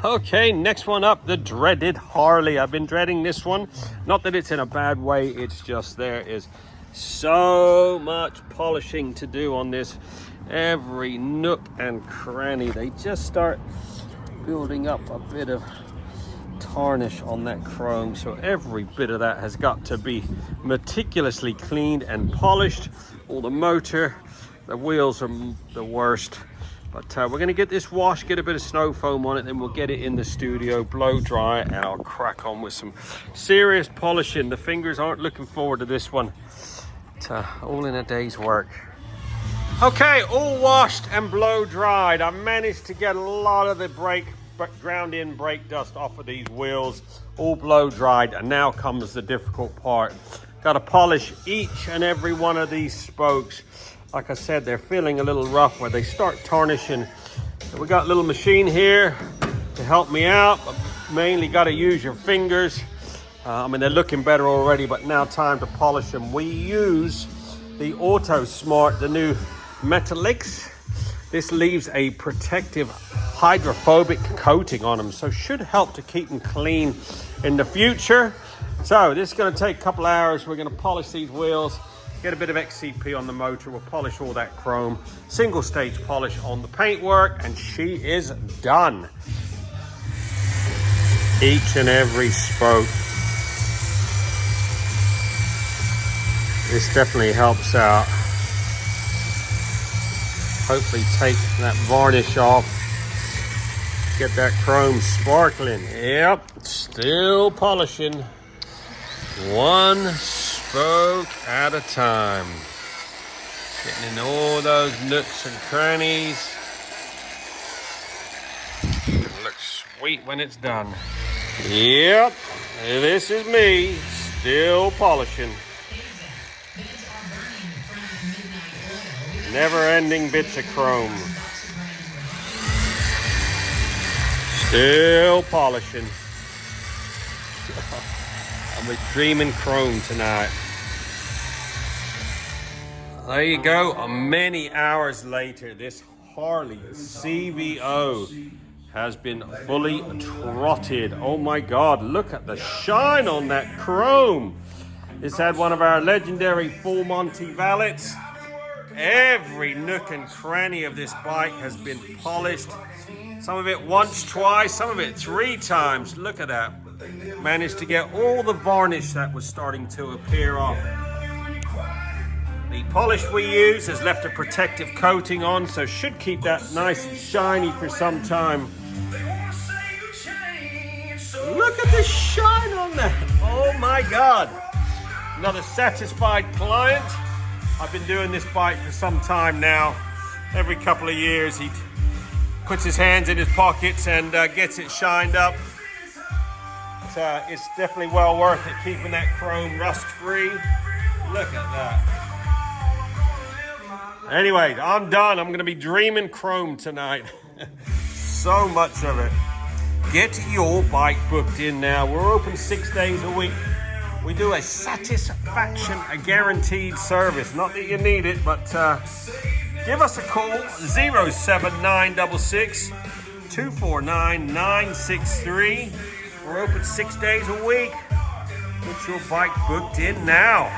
Okay, next one up, the dreaded Harley. I've been dreading this one. Not that it's in a bad way, it's just there is so much polishing to do on this. Every nook and cranny, they just start building up a bit of tarnish on that chrome. So every bit of that has got to be meticulously cleaned and polished. All the motor, the wheels are the worst. But we're going to get this washed, get a bit of snow foam on it, then we'll get it in the studio, blow dry, and I'll crack on with some serious polishing. The fingers aren't looking forward to this one. It's all in a day's work. Okay, all washed and blow dried. I managed to get a lot of the ground in brake dust off of these wheels, all blow dried, and now comes the difficult part. Got to polish each and every one of these spokes. Like I said, they're feeling a little rough where they start tarnishing. So we got a little machine here to help me out, but mainly got to use your fingers. I mean, they're looking better already, but now time to polish them. We use the Auto Smart, the new Meticulous. This leaves a protective hydrophobic coating on them, so should help to keep them clean in the future. So this is going to take a couple hours. We're going to polish these wheels, get a bit of XCP on the motor. We'll polish all that chrome, single stage polish on the paintwork, and she is done. Each and every spoke. This definitely helps out. Hopefully take that varnish off. Get that chrome sparkling. Yep, still polishing. One spoke at a time. Getting in all those nooks and crannies. It looks sweet when it's done. Yep, this is me, still polishing. Never-ending bits of chrome. Still polishing. I'm dreaming chrome tonight. There you go. Many hours later, this Harley CVO has been fully trotted. Oh my God, look at the shine on that chrome. This had one of our legendary full Monty Valets. Every nook and cranny of this bike has been polished. Some of it once, twice, some of it 3 times. Look at that. Managed to get all the varnish that was starting to appear off. The polish we use has left a protective coating on, so should keep that nice and shiny for some time. Look at the shine on that. Oh my God. Another satisfied client. I've been doing this bike for some time now. Every couple of years he puts his hands in his pockets and gets it shined up. It's definitely well worth it, keeping that chrome rust free. Look at that. Anyway, I'm done. I'm going to be dreaming chrome tonight. So much of it. Get your bike booked in now. We're open 6 days a week. We do a satisfaction, a guaranteed service. Not that you need it, but give us a call, 07966 249 963. We're open 6 days a week. Get your bike booked in now.